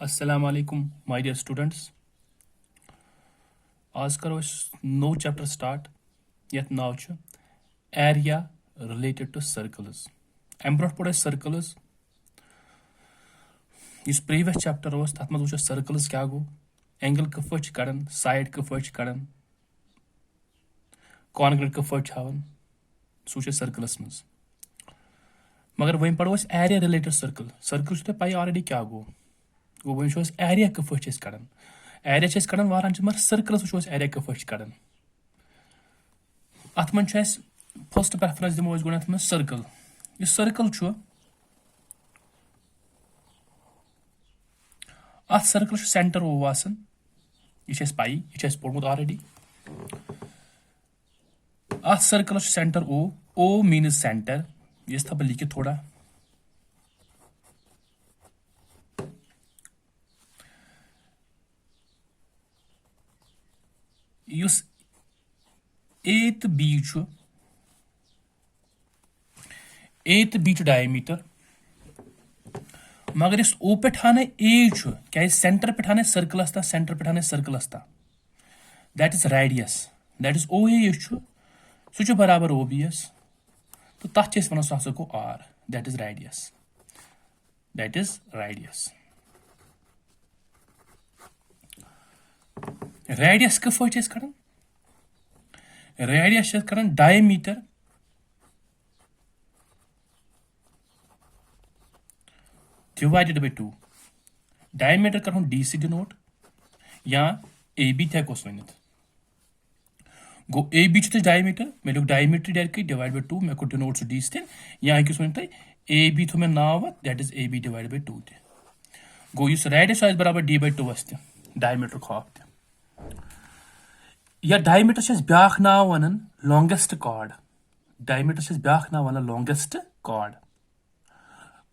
अस्सलाम वालेकुम my dear students. आज करो नो चैप्टर स्टार्ट यथ नाव area related to circles. Um bro पढ़ सर्कल्स इस प्रीवियस चैप्टर तथ मज वो सर्कल्स क्या गो, एंगल कफ कड़न, साइड कफ कड़न, कॉन्क्रीट कफ हावन सह सर्कल्स मज। मगर वह पढ़ो एरिया रिलेटेड सर्कल। सर्कल तुम पाई ऑलरेडी क्या गो वो एरिया कफ कड़न। एरिया कड़न वारान मगर सर्कल्स वो एरिया कफ कड़न। अत मन फर्स्ट प्रेफरेंस दिमो गोथ में सर्कल। यह सर्कल अत सर्कल सेंटर ओ आसान, यह पाई, यह पोर्मुत ऑलरेडी। अत सर्कल सेंटर ओ मीन्स सेंटर। यह था लिखित थोड़ा। युस ए तो बी डायमीटर, मगर इस ओ पे आना ए क्या सेंटर पे आना सर्कलस ता, सेंटर पे आना सर्कलस ता, that is radius. That is O A सह बराबर ओ बी एस। तो तथ वन सह गो R, that is radius. That is radius. Radius कफ कड़न, रेडियस कड़न डायमीटर डिवाइडेड बाय 2। डायमीटर कर डी से डिनोट या ए बी थोस वन गो। ए बी डायमीटर, मे लिख डायमीटर डायरेक्टली डिवाइड बाय 2, मे को डिनोट सह डी से या हूँ वन तुम ए बी थो मे नाव, that is A B divide by 2 गो। इस रेडियस बराबर डी बाय 2 डायमीटर हाफ त। या डायमीटर ब्या नाव वन लॉन्गेस्ट कॉर्ड। डायमीटर ब्या नाव वन लॉन्गेस्ट कॉर्ड।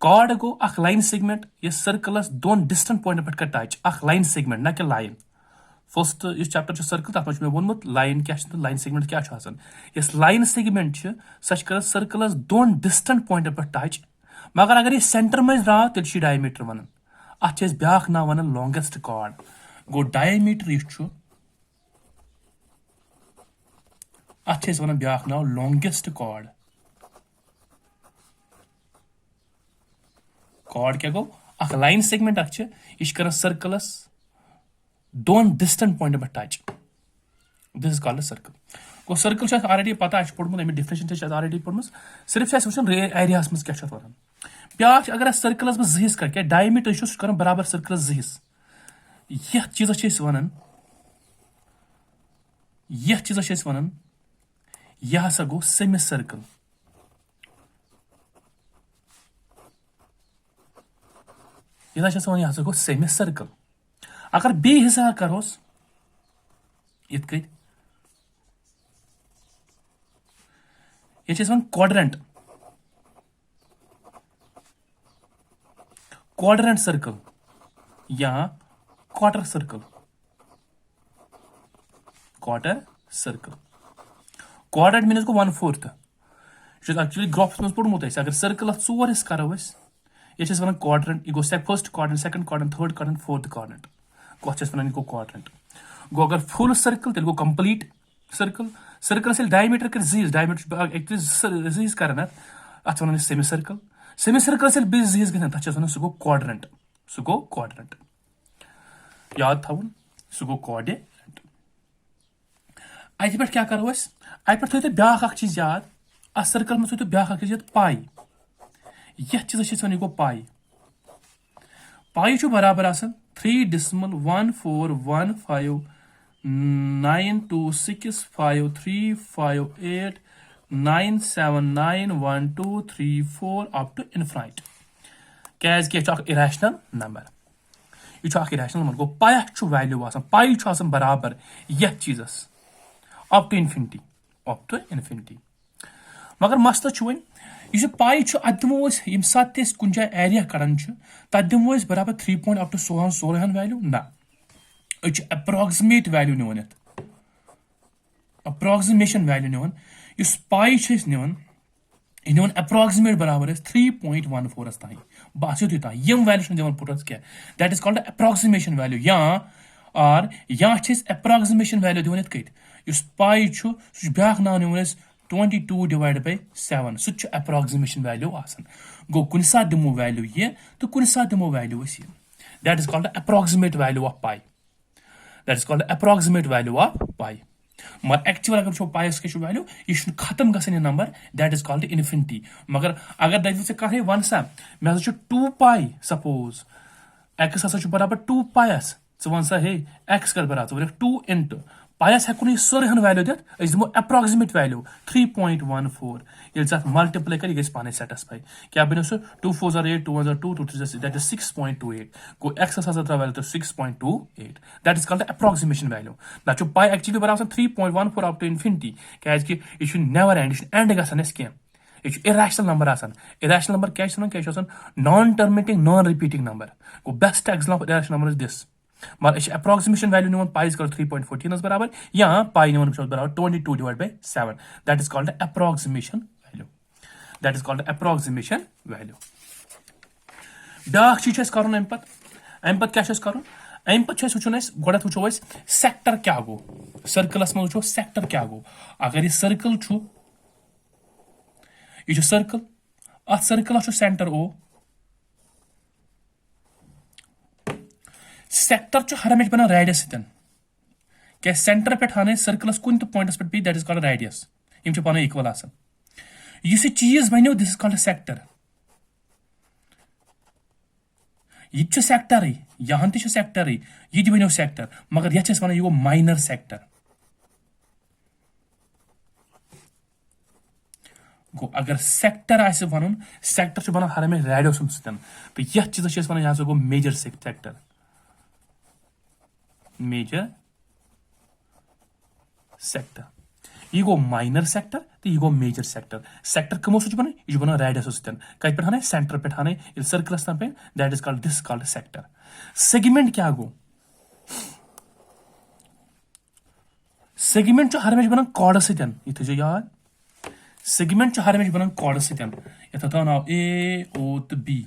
कॉर्ड गो अख लाइन सेगमेंट ये सर्कलस दोन डिस्टेंट पॉइंट पे कर टच। अख लाइन सेगमेंट ना कि लाइन। फर्स्ट इस चैप्टर सर्कल तथ मे वोनमुत लाइन क्या लाइन सेगमेंट क्या इस लाइन सेगमेंट सह कर सर्कलस दोन डिस्टेंट पॉइंट पे टच। मगर अगर ये सेंटर मज द्राव तेल डायमीटर वन। अत ब्या नाव वन लॉन्गेस्ट कॉर्ड। गो डायमीटर यह अत वन ब्या नाव लॉन्गेस्ट कॉर्ड। कॉर्ड क्या गो अख लाइन सेगमेंट अख यह कर सर्कलस दोन डिस्टेंट पॉइंट पे touch. This is called circle. गो सर्कल ऑलरेडी पता पोर्मुत, अमिक डिफिनेशन ऑलरेडी पोर्म। सिर्फ वो एरिया मज क्या वन ब्या। अगर सर्कलस में जहिस कर क्या डायमीटर सह कर बराबर सर्कलस जहिस। यह चीज वन, यह चीज वन यह हसा गो सेमी सर्कल। यह हसा गो सेमी सर्कल। अगर बे हिसाब करोस इत कट वन क्वाड्रेंट। क्वाड्रेंट सर्कल या quarter circle. Quarter circle quadrant means गो 1/4। एक्चुअली ग्राफ्स मज पोर्मुत। अगर सर्कल चोर करो ये वन क्वाड्रेंट। यह गो first quadrant, second quadrant, third quadrant, fourth quadrant गो वन गो क्वाड्रेंट। गो अगर फुल सर्कल तेल गो कंप्लीट सर्कल। सर्कल डायमीटर कर जीज, डायमीटर जीज कर अत वन semi circle. Semi circle base जीज ग तथ सह गो क्वाड्रेंट। सह गो क्वाड्रेंट। याद थवन सह गो क्वाड्रेंट। अत पे क्या करो अत पे थो ब्या चीज याद। अ सर्कल में थो ब्या चीज याद पाई। यह चीज वन गो पाई। पाई बराबर 3.14159253589791234 अप टू इनफाइनाइट। क्या इरेशनल नंबर। यह इरेशनल नंबर गो पाई वैल्यू पाई बराबर यथ चीजस up to infinity, up to infinity. मगर मसला वन यह पाई अत दिमो ये सात कुछ जाए एरिया कड़न तथ दिमो बराबर 3 पॉइंट अप टू 16 वैल्यू ना। अप्रोक्सिमेट वैल्यू निवन अप्रोक्सिमेशन वैल्यू निवन। इस पाई निवन इन अप्रोक्सिमेट बराबर 3.14 ताई बस यु ताई यम वैल्यू दिवान पुटस क्या that is called approximation value या और या अप्रोक्सिमेशन वैल्यू दिवान इत कट युस पाई छु सु ब्याक नाम दिवान 22 डिवाइड बाय 7 सु अप्रोक्सिमेशन वैल्यू आसन गो कुन साथ दिमो वैल्यू ये तो कुन साथ दिमो वैल्यू ये that is called approximate value of pi that is called approximate value of pi मगर एक्चुअल अगर वो पाइस के वैल्यू यह खत्म गसन number that is called infinity मगर अगर दस कहे वन सा मे हसा 2 पाई सपोज एक्स हसा बराबर 2 पायस वन सा हे एक्स कर बराबर 2 इंटू पायस हेको सोरहन वैल्यू दित दिमो अप्रोक्सिमेट वैल्यू 3.14 ये मल्टीप्लाई कर पाने सेटिस्फाई क्या बनो सो 2 4 8 2 1 2 2 3 दैट इज 6.28 गो एक्स हसा वैल्यू तो 6.28 that is called approximation value ना पाई एक्चुअली बराबर 3.14 अप टू इन्फिनिटी क्या यह नेवर एंड यह एंड गसान कह यह इरेशनल नंबर इरेशनल नंबर क्या non terminating non repeating number go best example of irrational number is this मगर अप्रोक्सिमेशन वैल्यू निवन पाइस कर 3.14 बराबर या पाई निवन बराबर 22 divide by 7 that is called approximation value that is called approximation value back चीज कर अम क्या कर अम वो गोड वो सेक्टर क्या गो सर्कलस मो सेक्टर क्या गो अगर यह सर्कल यह सर्कल अ सर्कलस सेंटर ओ सेक्टर हमेशा बना रेडियस सतन क्या सेंटर पे हाने सर्कलस कुन पॉइंटस पे दैट इज कॉल्ड रेडियस इम पान इक्वल इस चीज बनो दिस इज कॉल्ड सेक्टर यह सेक्टर यहाँ सेक्टर यह बनो सेक्टर मगर ये वन यह माइनर सेक्टर गो अगर सेक्टर वन सेक्टर बना हमेशा रेडियस सतन तो ये चीज वन यह गो मेजर सेक्टर मेजर सेक्टर यह गो माइनर सेक्टर तो यह गो मेजर सेक्टर सेक्टर कमो सो बना यह बना रेडियस सतन कत पे हाने सेंटर पे हाने सर्कलस पे that is called this called sector segment क्या गो सेगमेंट हमेशा बना कॉर्ड सतन यह याद सेगमेंट हमेशा बना कॉर्ड सतन ये थो नाव ए ओ तो B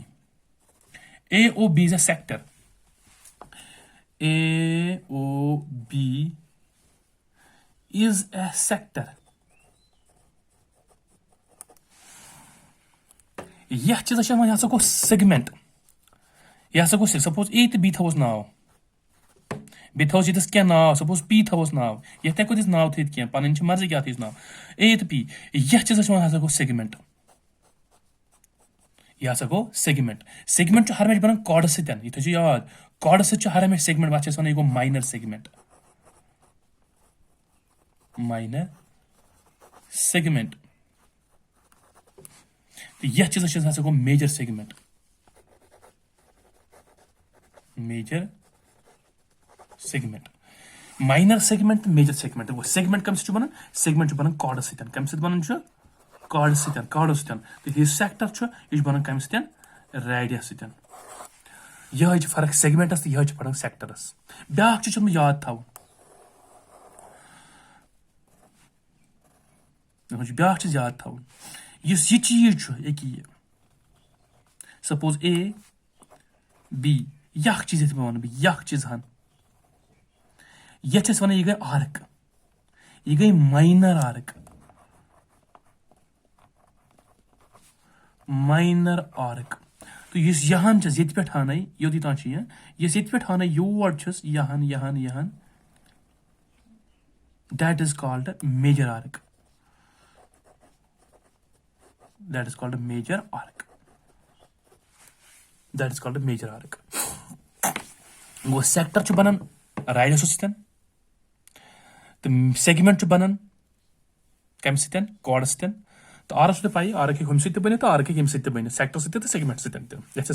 A O B is a sector A O B is a sector. यह चीज यह गो सेगमेंट यह गो सपोज ए तो बी थोस नाव बे थोस ये क्या नाव सपोज पी थोस नाव यह तक दिस नाव थे क्या पन मर्जी क्या थी नाव ए तो पी यह चीज गो सेगमेंट यह गो सेगमेंट सेगमेंट हमेशा बना कॉर्ड सतन यह याद कॉर्ड सह हमेशा सेगमेंट बच्चे वन गो माइनर सेगमेंट तो यह चीज गो major segment minor segment major segment वो सेगमेंट कम बना सेगमेंट बना कॉर्ड सतन कम बना कॉर्ड सतन तो यह सेक्टर यह बना कम सतन रेडियस सतन यह फर्क सेगमेंटस तो यह फर्क सेक्टरस ब्याक चीज याद थो ब्याक चीज याद थो यह चीज ये सपोज ए बी यह चीज वन यह चीज हन ये वन यह गई आर्क यह गई माइनर आर्क तो यहाँ ये पे हान योतान ये पे हान योर यहाँ that is called major arc वो सेक्टर बनान रेडियस सतन तो सेगमेंट बनान कम सतन कॉर्ड सतन तो आर पाई आर हम बन तो आर हम बन सेक्टर सत सेगमेंट सतन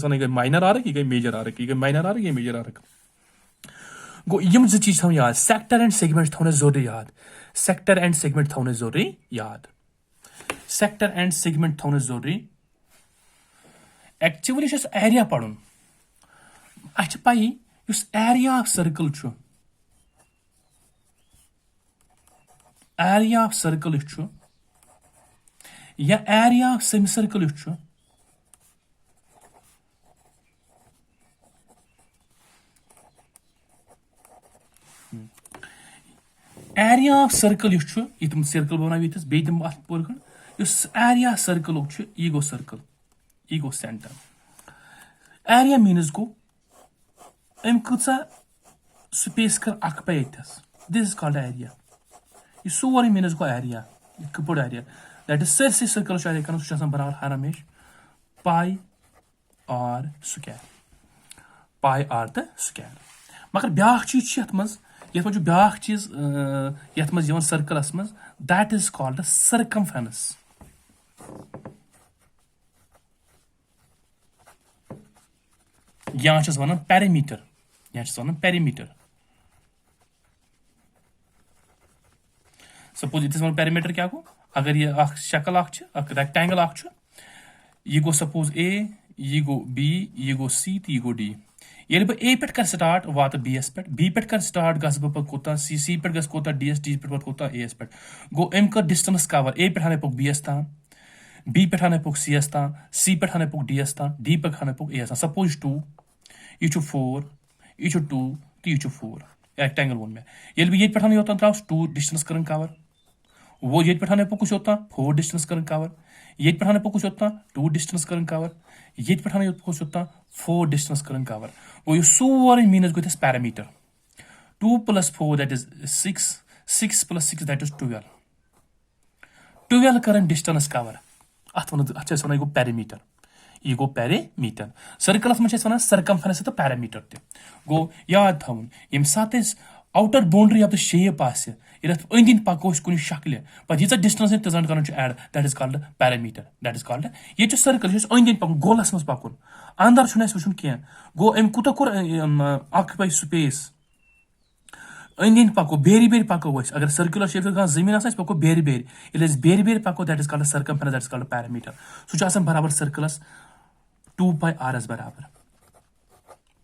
वन गई माइनर आर्क यह गई मेजर आर्क यह गई माइनर आर्क यह मेजर आर्क गो यम चीज थो याद सेक्टर एंड सेगमेंट थोने जरूरी याद सेक्टर एंड सेगमेंट थोने जरूरी याद सेक्टर एंड सेगमेंट थोने जरूरी एक्चुअली एरिया पढ़न अच्छ pi area of circle area of circle या area of semi circle area of circle ये तुम सर्कल बना बे दिम एरिया सर्कल गो सर्कल गो सेंटर एरिया मीनस गो अम कचा स्पेस कर अख पे दिस इज कॉल्ड एरिया ये सोरे मीनस गो एरिया कपड़ एरिया दैट इज सरसे सर्कल एरिया कर बराबर हर हमेश पाई आर द स्क्वायर मगर ब्या चीज ये ब्या चीज ये सर्कलस मज दैट इज कॉल्ड सर्कमफेरेंस या वन पेरीमीटर सपोज ये पेरीमीटर क्या गो अगर ये शक्ल रेक्टेंगल यह गो सपोज ए यह गो बी यह गो सी तो यह गो डी ये बह ए पे कर स्टार्ट वात बी एस पे बी पे कर स्टार्ट गस बह कोता सी पे गस कोता डी एस डी पे कोता ए एस पे गो अम कर डिस्टेंस कवर ए पे हाने पोक बी एस तान बी पे हाने पोक सी एस तान सी पे हाने पोक डी एस तान डी पे हाने पोक ए एस तान सपोज 2 यह 4 यह 2 तो यह 4 रेक्टेंगल वो मे ये बह ये पे हाने योतान त्राव 2 डिस्टेंस कर कवर वो ये पे हाने पोक योतान 4 डिस्टेंस कर कवर ये पे हाने पोक योतान 2 डिस्टेंस कर कवर ये पे हाने योतान 4 डिस्टेंस कर कवर वो ये सोरे means go parameter 2 + 4 that is 6 6 + 6 that is 12 कर डिस्टेंस कवर अत गो पेरीमीटर यह गो पेरीमीटर सर्कलस मज वन सर्कमफेरेंस तो पैरामीटर गो याद थवन ये सात outer boundary of the shape अंदि पको कुछ शक्ल पे यीजा डिस्टेंस तजन कर एड that is called parameter that is called ये सर्कल अंदि पक गोलस मज पकुन अंदर वो कह गो अम कूत कोर अख पे स्पेस अंदि पको बेरी बेरी पको अगर सर्कुलर शेप जमीन पको बेरी बेरी ये बेरी बेरी पको that is called circumference that is called parameter सह बराबर सर्कलस 2 पाई आर एस बराबर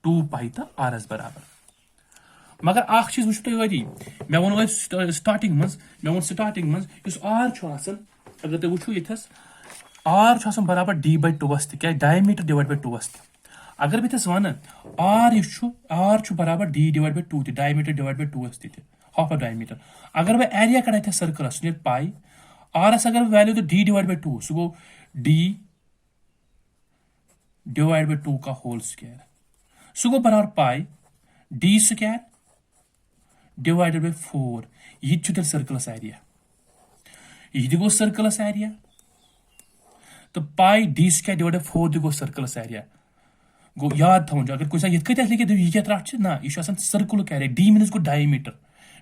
2 पाई तो आर एस बराबर मगर अख चीज वो वही मे वो स्टार्टिंग मज आर अगर तुम वो ये आर बराबर d/2 क्या डायमीटर डिवाइड बाय 2 अगर बस वन आर बराबर d/2 diameter divide by 2 half of diameter अगर वह एरिया कड़ा सर्कल सह पाई आर एस अगर वैल्यू तो d/2 सह गो d/2 का होल स्क्वायर सह गो बराबर पाई d² डिवाइडेड बाय 4 यह सर्कलस एरिया यह गो सर्कलस एरिया तो पाई d² डिवाइडेड 4 गो सर्कलस एरिया गो याद थवन अगर कुछ ये लिखित यह क्या रट ना यह सर्कुल एरिया डी मीनस गो डायमीटर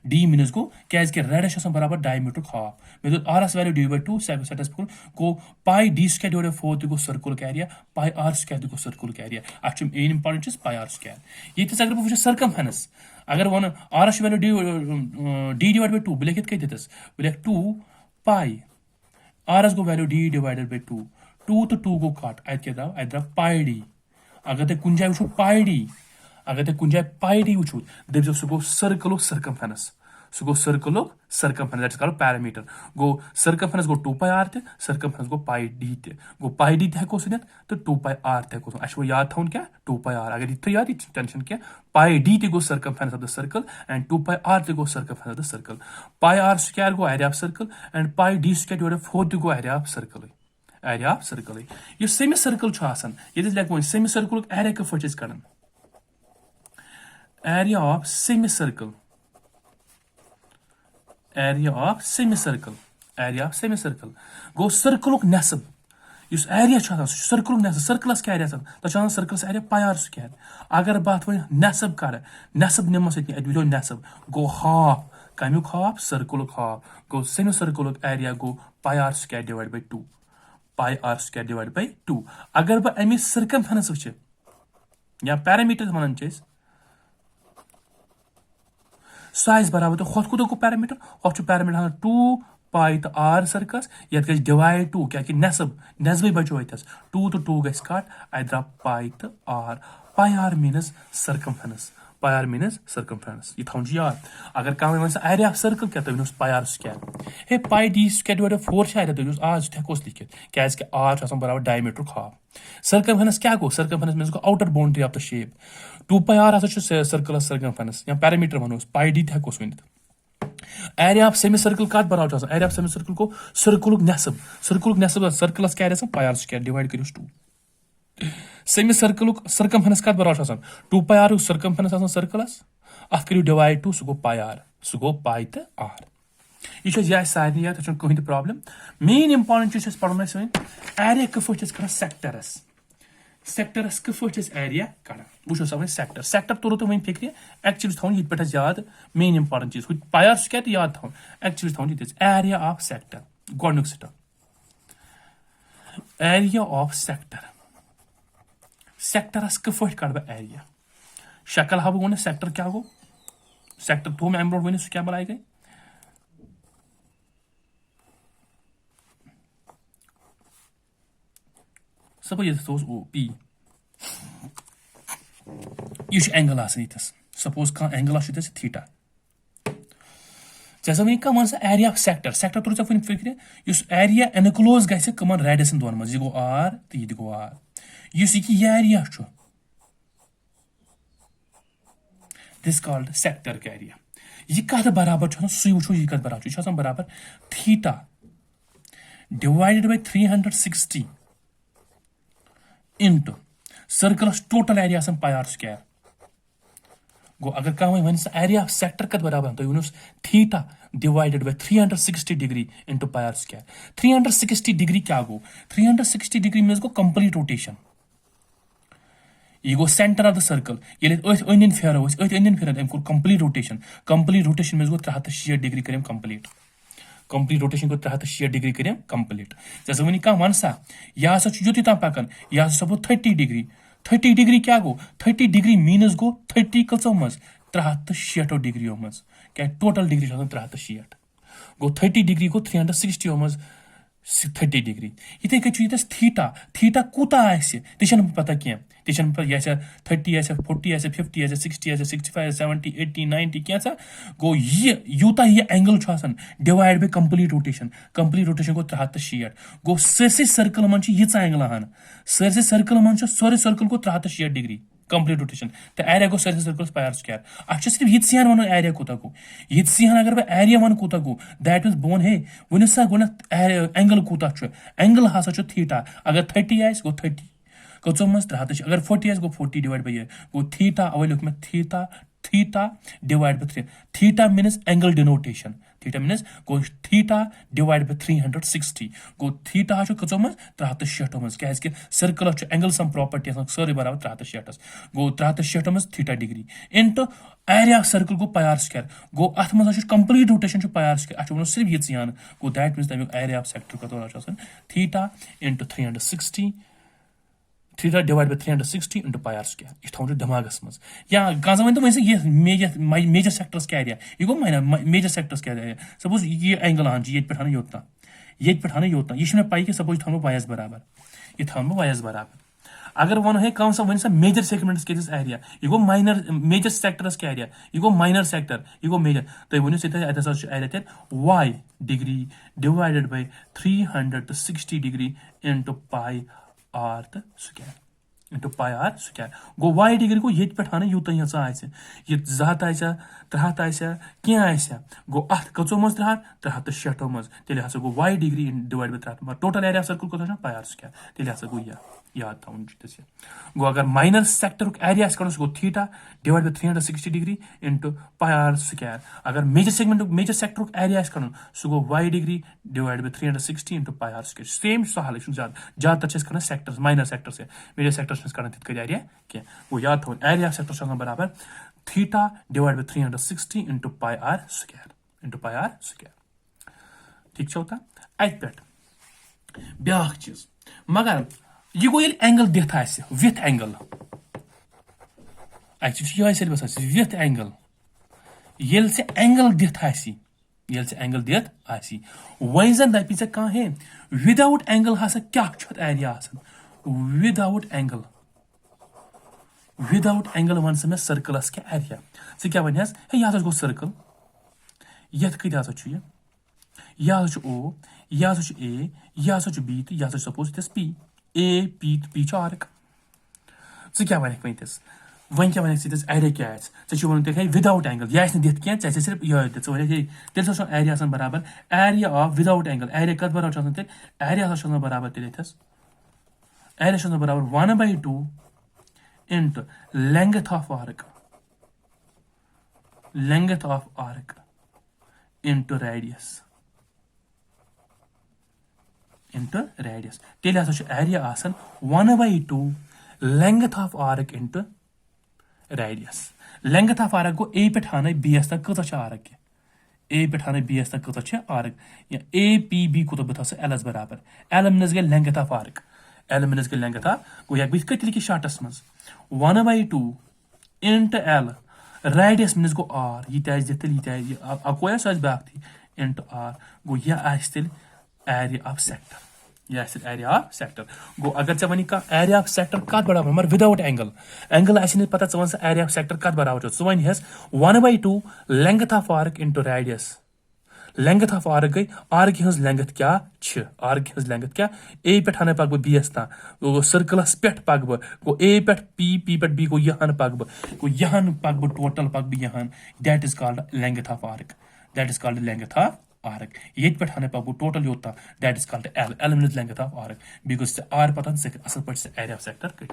डी मीनस गो क्या रेड बराबर डायमीटर हाफ मे आर एस वैल्यू d/2 सेटिस गो पाई d² डिवाइडेड 4 गो सर्कुल एरिया पाई r² गो सर्कुल एरिया अत मेन इंपॉर्टेंट पाई r² ये अगर बह वो सर्कमफेरेंस अगर वन आर एस वैल्यू d/2 बह लिखित कत बह लिख 2 पाई आर एस गो वैल्यू d/2 2 तो 2 गो कट अत द्राव पाई डी अगर तुम कुछ जाए वो पाई डी अगर तुम कुछ जाए पाई डी वो दप सह गो सर्कल सर्कमफेरेंस सह गो circle circumference that is called parameter गो सर्कमफेरेंस गो 2 पाई आर सर्कमफेरेंस गो पाई डी गो पाई डी हेको सन तो 2 पाई आर हेको वो याद थवन क्या 2 पाई आर अगर ये याद टेंशन क्या पाई डी गो circumference of the circle and 2 pi r गो circumference of the circle pi r² गो area of circle and pi d² divided 4 गो एरिया ऑफ सर्कल यह सेमी सर्कल ये लिखो सेमी सर्कल एरिया कफ कड़ान एरिया ऑफ सेमी सर्कल गो circle नेसब इस एरिया सर्कल नेसब सर्कलस क्या एरिया तथा सर्कलस एरिया पाई r² अगर बात वो नेसब कर नेसब निमस वो नेसब गो हाफ कमुक हाफ सर्कल हाफ गो सेमी सर्कल एरिया गो pi r² divide by 2 pi r² divide by 2 अगर बह अमी सर्कमफेरेंस वो या पैरामीटर वन सह बराबर तो हथ कूत गो पैरामीटर हथ पैरामीटर 2 पाई तो आर सर्कस ये डिवाइड 2 क्या नेसब नेसबे बचो 2 तो 2 गस कट अत द्राव पाई तो r means circumference pi r means circumference ये थोन याद अगर कह वन एरिया ऑफ सर्कल क्या तुम पाई आर स्क्वायर हे pi D square divided 4 area तुम आज हेकोस लिखित क्या आर बराबर डायमीटर हाफ सर्कमफेरेंस क्या गो सर्कमफेरेंस मीन्स गो outer boundary of the shape 2 pi r हसा सर्कल सर्कमफेरेंस या पैरामीटर वनोस पाई डी हेकोस वन एरिया ऑफ सेमी सर्कल कत बराबर एरिया ऑफ सेमी सर्कल को सर्कल नेसब सर्कलस क्या पाई आर स्क्वायर डिवाइड करिस 2 सेमी सर्कल सर्कमफेरेंस कत बराबर 2 पाई आर सर्कमफेरेंस सर्कलस अत करू डिवाइड 2 सह गो पाई आर सह गो पाई तो आर यह सारे याद कहीं प्रॉब्लम मेन इंपॉर्टेंट चीज पढ़ना वन एरिया कफ कर सेक्टरस कफ एरिया कर वो सब सेक्टर सेक्टर तोरो तो वो फिक्र एक्चुअली थोन ये पे याद मेन इंपॉर्टेंट चीज पाई आर स्क्वायर तो याद थोन एक्चुअली थोन ये एरिया ऑफ सेक्टर गोडनुक स्टेप एरिया ऑफ सेक्टर सेक्टरस कफ कड़ बह एरिया शक्ल हा वो सेक्टर क्या गो सेक्टर तो मैं ब्रो वन क्या बनाई गई सपोज ये पी यह एंगल आस सपोज कह एंगल थीटा जैसा वन कह वन एरिया ऑफ सेक्टर सेक्टर तो वन फिक्र इस एरिया एनक्लोज गि कमन रेडियसन दोन मज यह गो आर तो यह गो आर इस यह एरिया दिस कॉल्ड सेक्टर का एरिया यह कत बराबर सू वो यह कत बराबर यह बराबर थीटा डिवाइडेड बाय 360 इंटू सर्कलस total area pi r square गो अगर कह वन एरिया ऑफ सेक्टर कत बराबर तुम वन theta divided by 360 degree into pi r square 360 degree क्या गो 360 डिग्री मीन्स गो कंप्लीट रोटेशन यह गो सेंटर ऑफ द सर्कल ये अन फेरो अन फेरन अम कंप्लीट रोटेशन मीन्स गो 360 डिग्री कर कंप्लीट रोटेशन को 360 डिग्री कर कंप्लीट जैसे वन कह वन सा यह युत तम पकान यह सपो 30 डिग्री क्या गो 30 डिग्री मीनस गो 30 कचो मज 360 डिग्री मज क्या टोटल डिग्री 360 गो 30 डिग्री गो 360 मज 30 डिग्री इथे कह थीटा थीटा कूता पता कह यह 30 40 50 60 65 70 80 90 क्या गो यूता यह angle divide by complete rotation गो 360 गो सरसे सर्कल मन एंगल हन सरसे सर्कल मन सोरे सर्कल गो 360 डिग्री कंप्लीट रोटेशन तो एरिया गो सरसे सर्कल पाई आर स्क्वायर अत सिर्फ ये वन वन एरिया कूता गो ये अगर बह एरिया वन कूता गो दैट मीन्स बह वन हे वन सा गो एंगल कूता एंगल हसा थीटा अगर 30 आस गो 30 कचो मज 360 अगर 40 गो 40 डिवाइड बाय गो थीटा अवे लिख मैं theta divide by 3 theta means angle denotation theta means गो थीटा डिवाइड बाय 360 गो थीटा कचो मज 360 मज क्या सर्कल एंगल सम प्रॉपर्टी सारे बराबर 360 गो 360 मज theta degree into area of circle गो पाई आर स्क्वायर गो अत मज complete rotation pi r square वो सिर्फ ये गो दैट मीन्स तमिक एरिया ऑफ सेक्टर कत theta into 360 theta divide by 360 into pi r square यह थो दिमागस मज या कह वन तो मेजर सेक्टर्स क्या एरिया यह गो मेजर सेक्टर्स क्या एरिया सपोज यह एंगल हन ये पे योतना यह पाई कि सपोज थो वायस बराबर यह थो वायस बराबर अगर वन है कौन सा वन सा मेजर सेगमेंट्स क्या एरिया यह गो माइनर मेजर सेक्टर्स क्या एरिया यह गो माइनर सेक्टर यह गो मेजर तुम वो area Y degree divided by 360 degree into pi r तो square into pi r square गो वाई डिग्री गो ये पे यूत यह 200 300 क्या गो अत कचो मज 360 मज तेल हसा गो Y degree divide bye 300 total area circle कत पाई आर स्क्वायर तेल हसा गो याद थवन गो अगर माइनर सेक्टर एरिया गो theta divide by 360 degree into pi r square अगर मेजर सेक्टर एरिया सह गो Y degree divide by 360 into pi r square same सहल ज्यादा कर sectors minor sectors major sectors कर एरिया क्या वो याद थवन एरिया सेक्टर बराबर theta divide by 360 into pi r square ठीक छा अत पे ब्या चीज मगर यह गो एंगल दिथ विथ एंगल एक्चुअली यह सिलेबस विथ एंगल ये एंगल दिथ एंगल दिथ वन जन दपी ऐ कह हे विदाउट एंगल हसा क्या area without angle without angle one से सर्कलस क्या एरिया क्या वन हे यह गो सर्कल ये कत यह ओ यह ए यह बी तो यह सपोज ये पी ए पी तो पी आर्क क्या वन वस वन क्या वन एरिया क्या वन तुम विदाउट एंगल यह दिख क्या सिर्फ ये तेल एरिया बराबर area of without angle area कत बराबर तेल एरिया बराबर तेल एरिया बराबर 1/2 into length of arc into radius तेल area 1/2 length of arc into radius length of arc गो ए पे हाने बी तक कत आर्क ए पे हाने बी तक कत आर्क या ए पी बी को बता एल बराबर एल मिनस गई length of arc L means गई लेंथ गो यह बत लिखि शार्टस मज 1/2 into एल रेडियस मिनस गो आर यह दिख अको बा into आर गो यह तेल एरिया ऑफ सेक्टर यह एरिया ऑफ सेक्टर गो अगर वन एरिया ऑफ सेक्टर कत बराबर मगर विदाउट एंगल पता वन एरिया ऑफ सेक्टर कत बराबर वन 1/2 length of arc into radius length of arc गई आर्क हज लेंथ क्या आर्क हज लेंथ क्या ए पे हाने पक बी गो सर्कलस पे पक गो ए पे पी पे बी गो यहां पक पक टोटल पक यहां that is called length of arc ये पे हाने पक टोटल योता that is called L means length of arc because r पता असल पे एरिया ऑफ सेक्टर कट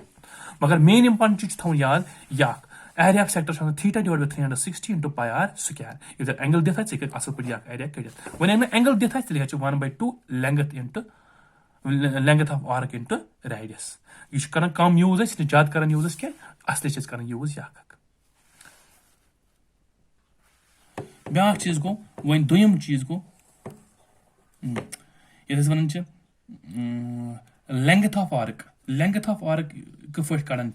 मगर मेन इंपॉर्टेंट चीज थो याद या area of sector theta divide by 360 into pi r square इधर एंगल दिखा असल पे एरिया कट वन एंगल दिखा 1/2 length of arc into radius यह कर कम यूज ज्यादा कर यूज क्या असली कर यूज यह ब्या चीज गो वन दोयम चीज गो ये वन लेंथ ऑफ आर्क कफ कड़ान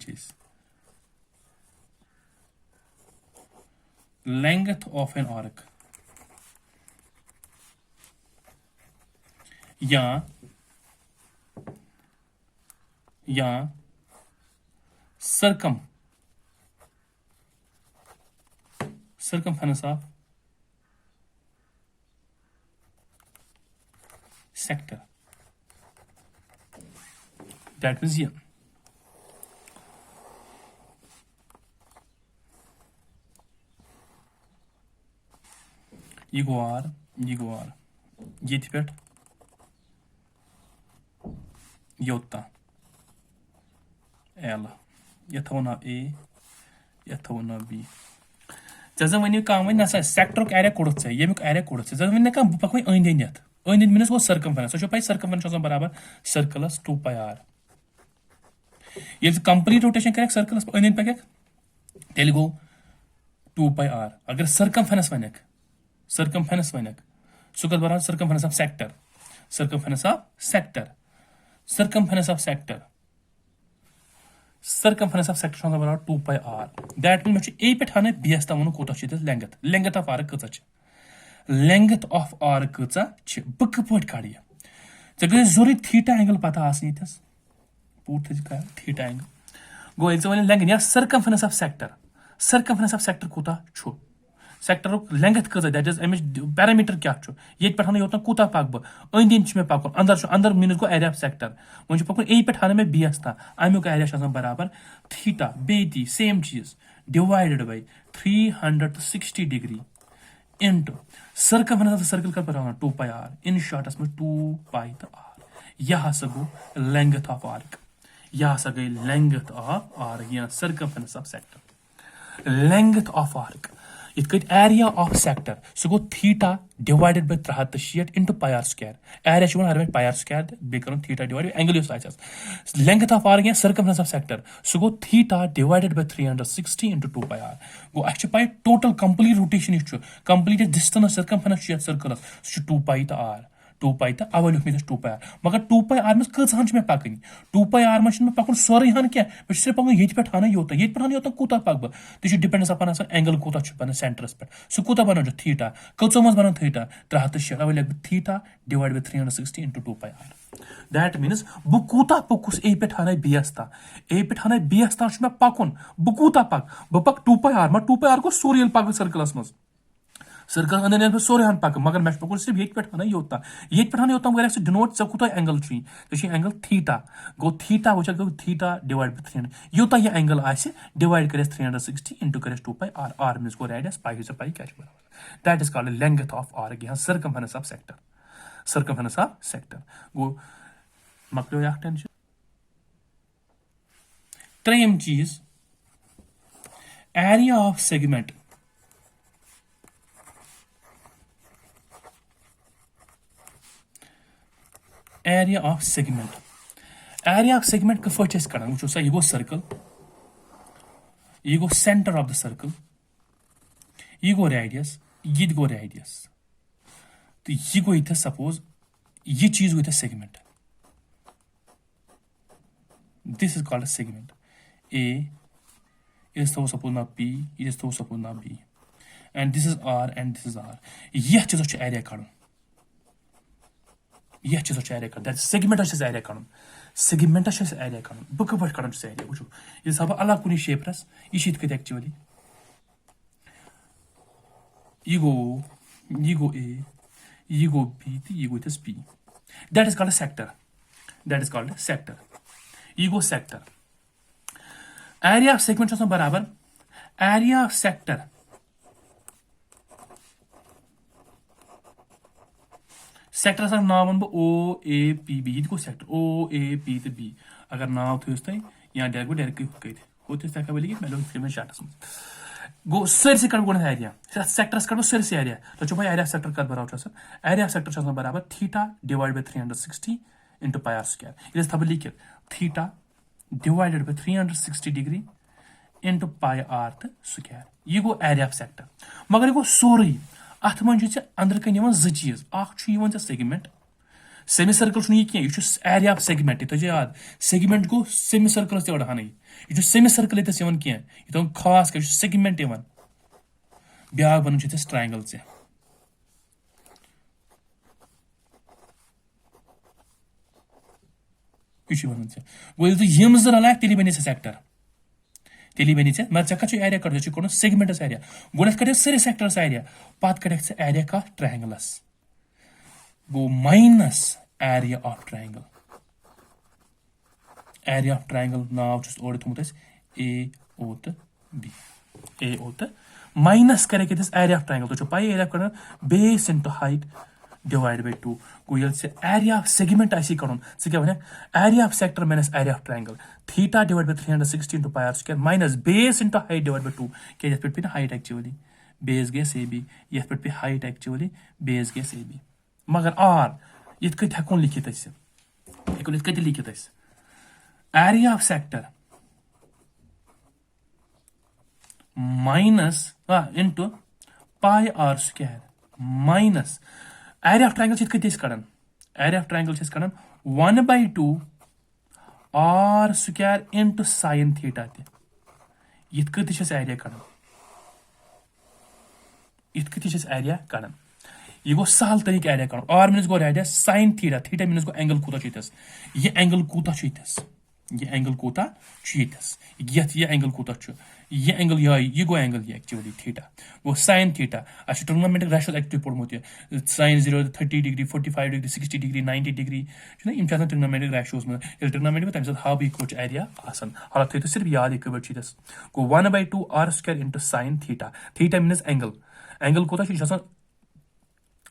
length of an arc या circumference of sector that means here ये आर ये पे योता एल ये थोना ए ये थोना बी वन कम वन ना सेक्टर एरिया कोड़ यमुक एरिया कोड़ वन कम बह पक अंद मीनस गो सर्कमफेरेंस सो पे सर्कमफेरेंस बराबर सर्कलस 2πr ये कंप्लीट रोटेशन कर सर्कलस अंद पे तेल गो 2πr अगर सर्कमफेरेंस वन सो कत बराबर सर्कमफेरेंस ऑफ सेक्टर बराबर 2πr दैट मीन ए पे हाने बी तम कूत length of arc length of arc बह कप कड़ ये गई जरूरी थीटा एंगल पता आसन पूट थीटा एंगल गो ये वन लेंथ या सर्कमफेरेंस ऑफ सेक्टर कूत सेक्टर लेंथ कज दैट इज अमिच पैरामीटर क्या ये पे योत कूत पक बह अंद पकुन अंदर मीनस गो एरिया ऑफ सेक्टर वन पकुन ए पे हाने बी ता अमुक एरिया बराबर थीटा बे सेम चीज divided by 360 degree into circumference circle का बराबर 2πr इन शॉर्टस में 2π तो r यह हसा गो लेंथ ऑफ आर्क गई लेंथ ऑफ आर्क या circumference of sector length of arc इत एरिया ऑफ सेक्टर सह गो theta divided by 360 into πr square area हर πr स्क्वायर बे कर theta divide angle length of arc या सर्कमफेरेंस ऑफ सेक्टर सह गो theta divided by 360 into 2πr गो अ pi total complete rotation complete distance circumference सर्कलस 2π तो r 2 pi तो अवल मे 2 pi r मगर 2 pi r मज कचान मे पकन 2 pi r मज मे पकन सोरे हन क्या मे सिर्फ पकन ये पे हन योत ये पे हन योत कूता पक बह तो डिपेंड्स अपन एंगल कूता बन सेंटरस पे सह कूता बन थीटा कचो मज बन theta 306 aval theta divide by 360 into 2 pi r that means बह कूता पकुस ए पे हन बीस ता ए पे हन बीस ता मे पकुन बह कूता पक बह पक 2 pi r मगर 2 pi r को सोरे पक सर्कलस मज सर्कल अंदर सोरे हन पक मगर मे पकुन सिर्फ ये पे हन योत मगर डिनोट चे कूत एंगल एंगल थीटा गो थीटा वो गो थीटा डिवाइड बाय 300 यूत यह एंगल डिवाइड कर 360 इंटू कर 2 pi r r मीन्स गो रेडियस पाई से पाई क्या that is called length of arc यहाँ सर्कमफेरेंस ऑफ सेक्टर गो मकलो यह टेंशन त्रेयम चीज area of segment area of segment कफ कड़ान वो सा यह गो सर्कल यह गो सेंटर ऑफ द सर्कल यह गो रेडियस यह गो रेडियस तो यह गो ये सपोज यह चीज गो segment this is called segment A इस तो सपोज ना पी इस तो सपोज ना B and this is r and this is r यह चीज एरिया कड़न यह चीज एरिया कर सेगमेंट एरिया कर सेगमेंट एरिया कर बह कप कड़न एरिया वो यह सब अलग कुछ शेपरस यह एक्चुअली यह गो ए यह गो बी तो यह गो P that is called sector यह गो सेक्टर एरिया ऑफ सेगमेंट बराबर एरिया ऑफ सेक्टर सेक्टर सर नाव वन बह ओ ए पी बी यह गो सेक्टर ओ ए पी तो बी अगर नाव थोस तुम या गो डायरेक्ट होत लिखित मे शार्टस मज गो सरसे कड़ गो एरिया सेक्टरस कड़ो सरसे एरिया तो भाई एरिया सेक्टर कत बराबर एरिया सेक्टर बराबर theta divide by 360 into pi r square ये थब लिखित theta divided by 360 degree into pi r तो स्क्वायर यह गो एरिया ऑफ सेक्टर मगर यह गो सोरे अत मज अंदर कन चीज सेगमेंट सेमी सर्कल यह क्या एरिया ऑफ सेगमेंट तो याद सेगमेंट गो सेमी सर्कल तोड़ हन यह सेमी सर्कल ये क्या खास क्या सेगमेंट ब्या बन ट्रायंगल वन गो यम जो रलाक तेल बनी सेक्टर तेली बनी मगर कत एरिया कड़ सेगमेंटस एरिया गोड कड़ सारे सेक्टर्स एरिया पत कड़ एरिया कत ट्रायंगलस गो माइनस एरिया ऑफ ट्रायंगल नाव ओर थोमुत ए ओ तो माइनस कर एरिया ऑफ ट्रायंगल तो पाई एरिया कड़ base into height divide by 2 गो ये एरिया ऑफ सेगमेंट कड़न क्या वन area of sector minus area of triangle theta divide by 360 into pi r square minus base into height divide by 2 क्या पे height actually base गैस A B ये पे हाइट एक्चुअली बेस गैस A B मगर आर ये हेको लिखित लिखित area of sector minus into pi r square minus area of triangle कड़न एरिया ऑफ ट्रायंगल कड़न 1/2 r square into sine theta ये एरिया कड़न एरिया कड़न यह गो सहल तरीक एरिया कड़न आर मीनस गो radius sine theta theta means गो एंगल कूता यह एंगल कूता यह एंगल कूता यह एंगल कूता यह एंगल यह गो एंगल यह एक्चुअली थीटा गो साइन थीटा अच्छे ट्रिग्नोमेट्रिक रेशियो एक्टिव पोर्मुत sine 0 30 degree 45 degree 60 degree 90 degree trigonometric ratios में ट्रिग्नोमेट्रिक तम हाव यह एरिया हालात थो सिर्फ याद यह गो 1/2 r square into sine theta theta means angle कूता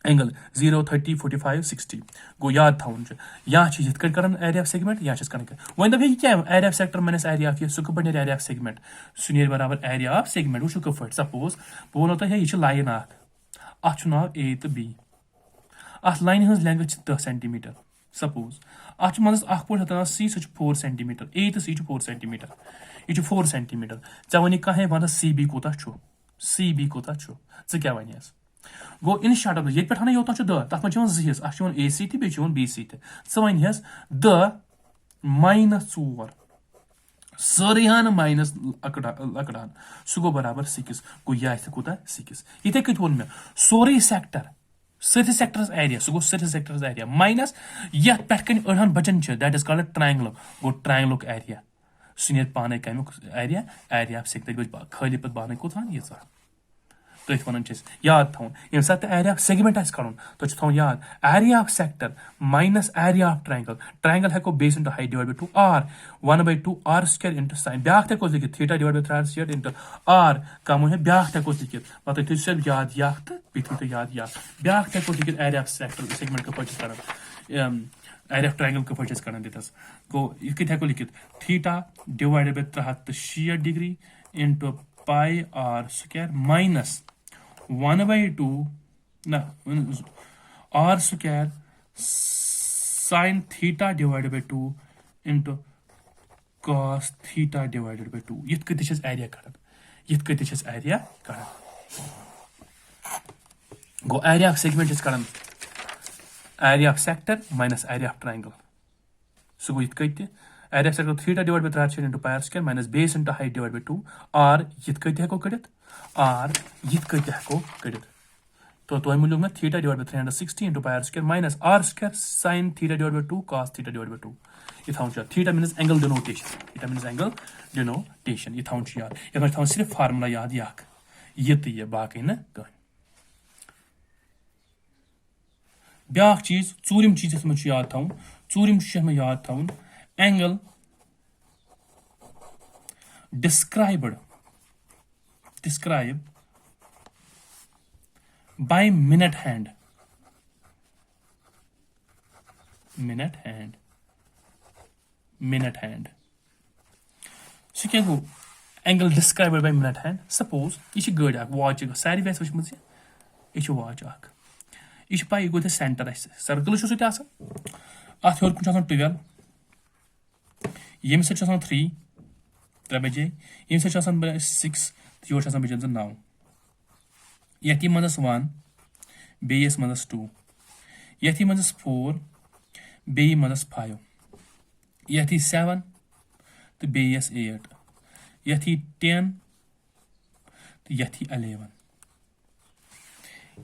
एंगल 0 30 45 60 गो याद थवन या कड़न एरिया ऑफ सेगमेंट या वन दप क्या area of sector minus area of सह कप एरिया ऑफ सेगमेंट सह बराबर एरिया ऑफ सेगमेंट वो कप सपोज बह वो तुम यह लाइन अत नाव ए तो बी अत लाइन हज लेंथ 10 सेंटीमीटर सपोज अत मज पोट सी सह 4 सेंटीमीटर ए तो सी 4 सेंटीमीटर यह 4 सेंटीमीटर ऐ वन कह वन सी बी कूत क्या one go in short of ये पे योत दह तथ मे जिस ए सी बे बी सी च वन दह -4 सारे माइनस लकड़ान सह गो बराबर 6 गो यह कूत 6 इथे कत वो मे सोरे सेक्टर सर्थि सेक्टर्स एरिया सह गो सर्थि सेक्टर्स एरिया माइनस ये पे अड़हन बचन that is called triangle go triangle area सह नीर पाने कमुक एरिया एरिया ऑफ सेक्टर खाली पे बाने कोतान ये तथ वन याद थवन ये सात एरिया ऑफ सेगमेंट कड़न तो थवन याद area of sector minus area of triangle triangle हेको base into height divide by 2 r 1/2 r square into sine ब्याह तक लिखित theta divide by 3 r square into r कम है ब्याह तक लिखित पता थी सब याद याद तो थी याद याद ब्याह तक लिखित एरिया ऑफ सेक्टर सेगमेंट का पर्चेस कर एरिया ऑफ ट्रायंगल का पर्चेस कर दितस गो ये हेको लिखित theta divide by 360 degree into pi r square minus 1/2 ना r square sine theta divided by 2 into cos theta divided by 2 यथ कत एरिया कड़न यथ कत एरिया कड़न गो एरिया ऑफ सेगमेंट कड़न area of sector minus area of triangle सह गो यथ कत area of sector theta divide by 3 into pi r square minus base into height divide by 2 r यथ कत हेको कड़ित आर यथ कत हेको कड़ित तो तुम मिलो मैं theta divide by 360 into pi r square minus r square sine theta divide by 2 cos theta divide by 2 ये थवन थीटा मीन्स एंगल डिनोटेशन ये थवन याद ये थवन सिर्फ फार्मूला याद ये तो ये बाकी न कह ब्या चीज चूरिम चीज ये मे याद थवन चूरिम मे याद थवन angle described by minute hand सह क्या गो angle described by minute hand suppose यह गड़ वाच सारी वैस वुचम यह वाच यह पाई गो सेंटर सर्कल अत हेर कुन 12 ये 3 3 बजे ये 6 योर बजन 9 यथ मज 1 बेस मज 2 यथ मज 4 बे मज 5 यथ 7 तो बेस 8 यथ 10 तो यथ 11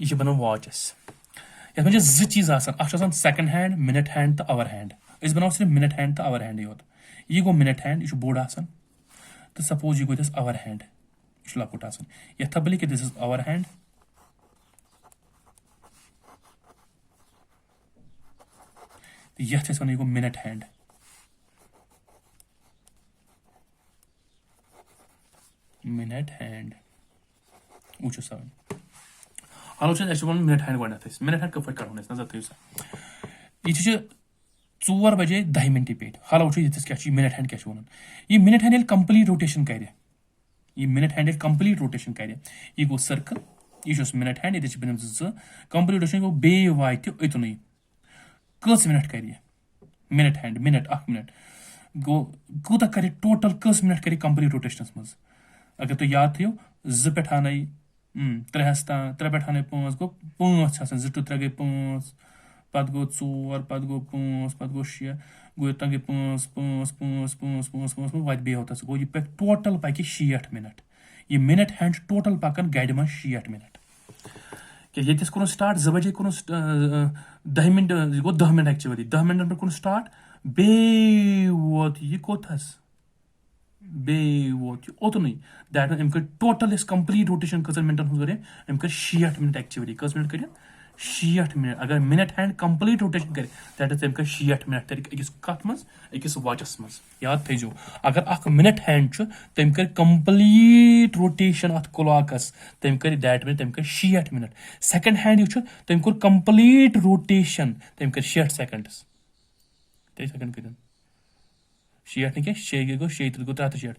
यह बनो वाचस ये मे चीज सेकंड हैंड मिनट हैंड तो आवर हैंड बनाओ सिर्फ मिनट हैंड तो आवर हैंड योत यह गो मिनट हैंड यह बोड़ तो सपोज यह गो आवर हैंड यह लकुट यथ बल दिस इज आवर हैंड यथ वन यह गो मिनट हैंड वो सवन हलो मिनट हैंड गथ मिनट हैंड कप करो नजर थो यह 4 बजे 10 मिनट पे हलो वो क्या मिनट हैंड क्या वन यह मिनट हैंड कंप्लीट रोटेशन कर यह मिनट हैंड कंप्लीट रोटेशन कर यह गो सर्कल यह मिनट हैंड ये बन कंप्लीट रोटेशन गो बे वात अतुन कस मिनट कर मिनट हैंड मिनट गो कूत कर टोटल कस मिनट कर कंप्लीट रोटेशन मज अगर तुम याद थो 2 पे 3 3 पे 5 गो 5 2 to 3 गई 5 पत गो 4 पत गो 5 पत गो 6 गो तक गई 5 5 5 5 5 5 वत बे होता गो यह पे टोटल पक 60 मिनट यह मिनट हैंड टोटल पकन गाड़ में 60 मिनट ये कोन स्टार्ट 2 बजे कोन 10 मिनट गो 10 मिनट एक्चुअली 10 मिनट पे कोन स्टार्ट बे वोत यह कोथस बे वोत ओतुन दैट अम कर टोटल कंप्लीट रोटेशन कस मिनटन हूँ करे अम कर 60 मिनट एक्चुअली कस मिनट कर 60 मिनट अगर मिनट हैंड कंप्लीट रोटेशन करे दैट इज कर 60 मिनट तरीक अकिस कत मज अकिस वाचस मज याद थो अगर अख मिनट हैंड तम कर कंप्लीट रोटेशन अत क्लॉकस तम कर दैट मीन तम कर 60 मिनट सेकंड हैंड यह तम कर कंप्लीट रोटेशन तम कर 60 सेकंड्स 3 सेकंड कर 60 क्या 6 गो 6 गो 360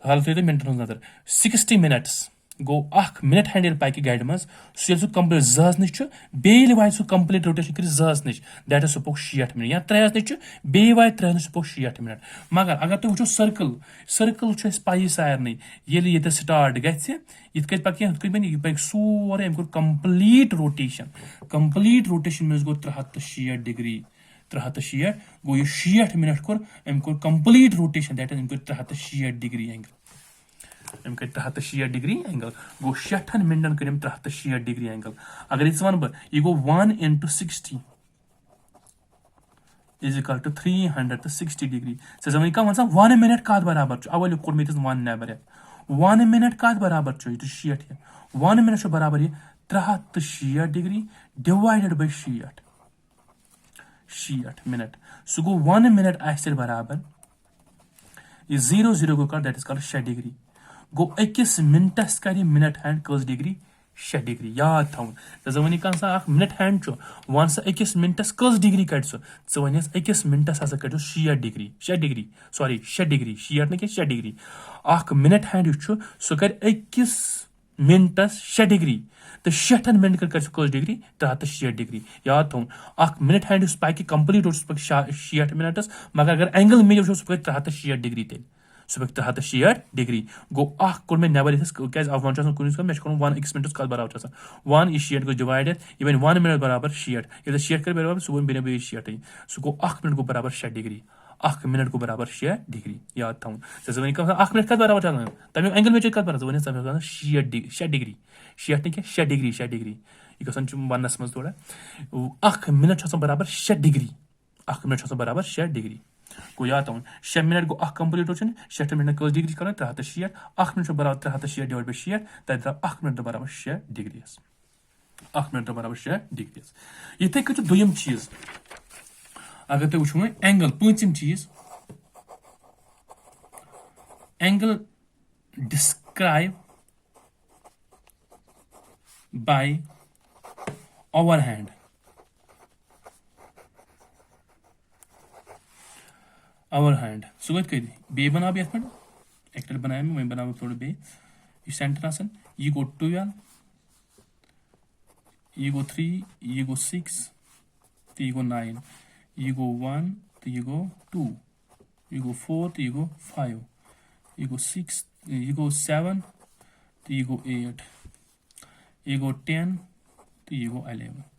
हाल थो मिनटन नजर 60 मिनट्स गो अख मिनट हैंड ये पाकि गाड़ी मज सह कंप्लीट जहस नश बे वात सह कंप्लीट रोटेशन कर जहस नश दैट इज सह पो 60 मिनट या त्रेहस नश बे वात त्रेहस नश पो 60 मिनट मगर अगर तुम वो सर्कल सर्कल पाई सारे ये स्टार्ट गथ पक यह पक सोरे अम कंप्लीट रोटेशन मे गो 360 डिग्री 360 गो यह 60 मिनट कोर अम कोर कंप्लीट रोटेशन दैट इज अम कोर 360 डिग्री एंगल अम कर 360 डिग्री एंगल गो 60 मिनटन कर 360 डिग्री एंगल अगर ये वन बह यह गो 1 into 60 is equal to 360 degree से जमी का वन 1 मिनट कत बराबर अवल कोर मे 1 नेबर 1 मिनट कत बराबर 60 1 मिनट बराबर यह 360 डिग्री डिवाइडेड बाय 60 मिनट सह गो 1 मिनट आए बराबर यह 0 0 गो कर दैट इज कॉल्ड 6 डिग्री गो अकिस मिनटस कर मिनट हैंड कस डिग्री 6 डिग्री याद थवन तो वन कह मिनट हैंड वन सा अकिस मिनटस कस डिग्री कड़ वन अकिस मिनटस हसा कड़ 6 डिग्री 6 डिग्री सॉरी 6 डिग्री 6 ना 6 डिग्री अख मिनट हैंड सह कर अकिस मिनटस 6 डिग्री तो 60 मिनट कर कस डिग्री 360 डिग्री याद थवन अख मिनट हैंड पाकि कंप्लीट 60 मिनटस मगर अगर एंगल मेजर सह पक 360 डिग्री तेल सह पक 360 डिग्री गो अख कोर मे नेबर क्या वन कुन मे कर 1 अकिस मिनटस कत बराबर 1 यह 60 गो डिवाइडेड यह बन 1 मिनट बराबर 60 ये 60 कर बराबर सह बन बे 60 सह गो अख मिनट गो बराबर 6 डिग्री अख मिनट गो बराबर 6 डिग्री याद थवन से वन अख मिनट कत बराबर चलान तमें एंगल मेजर कत बराबर वन तमें 6 डिग्री 6 ना 6 डिग्री 6 डिग्री यह गसान वनस मज थोड़ा अख मिनट बराबर 6 डिग्री अख मिनट बराबर 6 डिग्री गो याद थवन 6 मिनट गो अख कंप्लीट रोशन 60 मिनट कस डिग्री कर 360 अख मिनट बराबर 360 डिवाइड बाय 6 तब द्राव अख मिनट बराबर 6 डिग्री अख मिनट बराबर 6 डिग्री इथे कह दोयम चीज अगर तुम वो एंगल पम चीज angle describe by overhand overhand सह कत बे बना ये एक बनाया मैं बना थोड़ा बे यह सेंटर आसन यह गो 12 यह गो 3 यह गो 6 तो यह गो 9 यह गो 1 तो यह गो 2 यह गो 4 तो यह गो 5 यह गो 6 यह गो 7 तो यह गो 8 यह गो 10 तो यह गो 11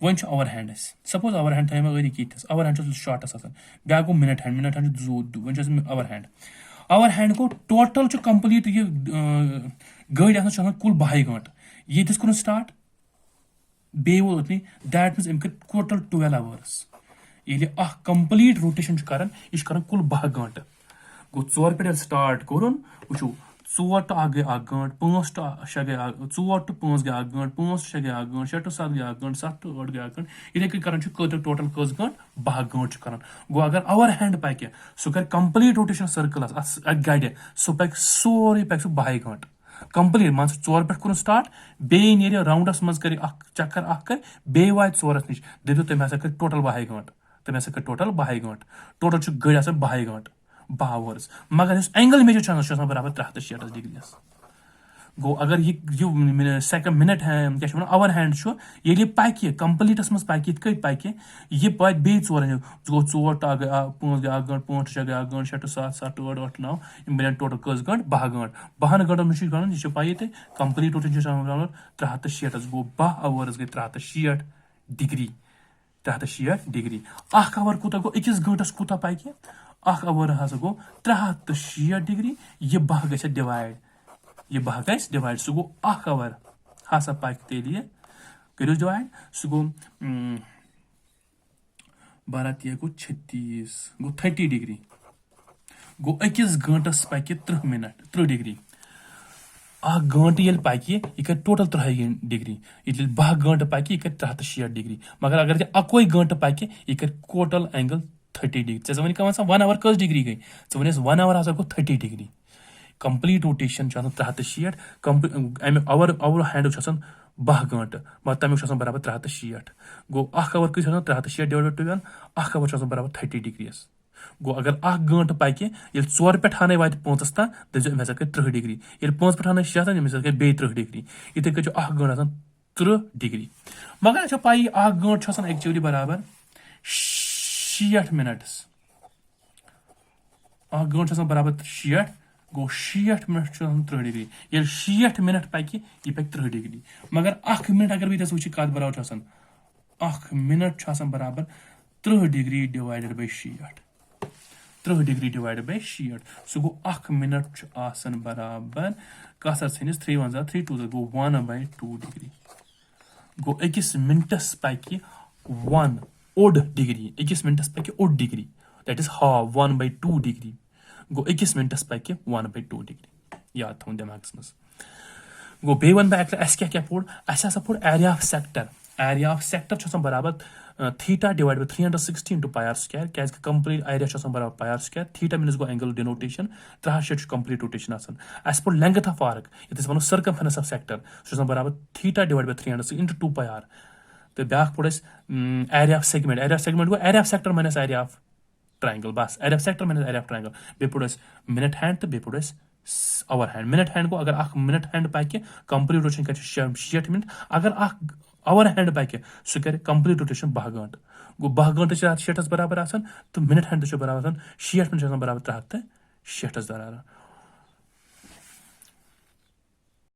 वन ओवरहैंड सपोज ओवरहैंड थे अरी कितस ओवरहैंड शॉर्टस ब्या गो मिनट हैंड वन ओवरहैंड गो टोटल कंप्लीट यह गाड़ी कुल 12 घंट ये कोन स्टार्ट बे वो दैट मीन्स अम कर टोटल 12 आवर्स ये कंप्लीट रोटेशन कर यह कुल 12 घंट गो 4 पे स्टार्ट कोरुन वो 4 to 1 गए 1 घंट 5 to 6 गए 4 to 5 गए 1 घंट 5 to 6 गए 1 घंट 6 to 7 गए 1 घंट 7 to 8 गए 1 घंट इथे कर टोटल कस घंट 12 घंट कर गो अगर ओवरहैंड पाक सह कर कंप्लीट रोटेशन सर्कल गाड़ी सह पाक सोरे पाक सह 12 घंट कंप्लीट मान 4 पे कुन स्टार्ट बे नीर राउंडस मज कर चक्कर कर बे वात 4 नश दो तम हसा कर टोटल 12 घंट तम हसा कर टोटल 12 घंट टोटल गाड़ी 12 घंट 12 आवर्स मगर एंगल मेजर बराबर 360 डिग्री गो अगर यह सेकंड मिनट है क्या ओवर हैंड ये पाक कंप्लीटस मज पाक पाक यह पात बे 4 गो 4 to 5 गए 1 घंट 5 to 6 गए 1 घंट 6 to 7 7 to 8 8 9 बन टोटल कस घंट 12 घंट 12 घंटन मे यह पाई ते कंप्लीट रोटेशन 360 गो 12 आवर्स गए 360 डिग्री 360 डिग्री अख आवर कूत गो अकिस घंटस कूत पाक अख आवर हसा गो 360 डिग्री यह 12 गए डिवाइड यह 12 गए डिवाइड सह गो अख आवर हसा पाक तेल करो डिवाइड सह गो 12 3 गो 36 गो 30 डिग्री गो अकिस घंटस पाक 30 मिनट 30 डिग्री अख घंट ये पाक यह कर टोटल 30 डिग्री ये 12 घंट पाक यह कर 360 डिग्री मगर अगर अकोई घंट पाक यह कर टोटल एंगल 30 डिग्री ऐसे वन क्या 1 आवर कस डिग्री गई वन 1 आवर हसा गो 30 degree complete rotation 360 hour hour hand 12 घंट मगर तमें बराबर 360 गो अख आवर कस 360 डिवाइड 12 अख आवर बराबर 30 डिग्री गो अगर 1 घंटे पकि ये 4 पे हाने वात 5 तान दपो अमे 30 डिग्री ये 5 पे हाने 6 तान अमे बे 30 डिग्री इथे कह 1 घंटे 30 डिग्री मगर अच्छा पाई 1 घंटे एक्चुअली बराबर 60 मिनट्स 1 घंटे बराबर 60 गो 60 मिनट 30 डिग्री ये 60 मिनट पकि यह पक 30 डिग्री मगर 1 मिनट अगर बस वो कत बराबर 1 मिनट बराबर 30 degree divided bye 60 30 degree divided bye 60 सो गो 1 मिनट बराबर कस 3 1 3 2 गो 1/2 डिग्री गो अकिस मिनटस पकि 1 ओड डिग्री अकिस मिनटस पकि ओड degree that is half 1/2 degree गो अकिस मिनटस पकि 1/2 डिग्री याद थोन दिमागस मज गो बे वन बह क्या पोड़ पोड़ एरिया ऑफ सेक्टर बराबर theta divide by 360 into pi r square क्या कंप्लीट एरिया बराबर pi r square theta means गो एंगल डिनोटेशन 360 कंप्लीट रोटेशन अस पोड़ लेंथ ऑफ आर्क ये वो सर्कमफेरेंस ऑफ सेक्टर सह बराबर theta divide by 360 into 2 pi r तो ब्या पोड़ एरिया ऑफ सेगमेंट गो area of sector minus area of triangle बस area of sector minus area of triangle बे पोड़ मिनट हैंड तो बे पोड़ आवर हैंड मिनट हैंड गो अगर 1 मिनट हैंड पकि कंप्लीट रोटेशन कर 60 मिनट अगर 1 आवर हैंड पकि सह कर कंप्लीट रोटेशन 12 घंटे गो 12 घंटे 60 बराबर तो मिनट हैंड बराबर 60 मिनट बराबर 360 बराबर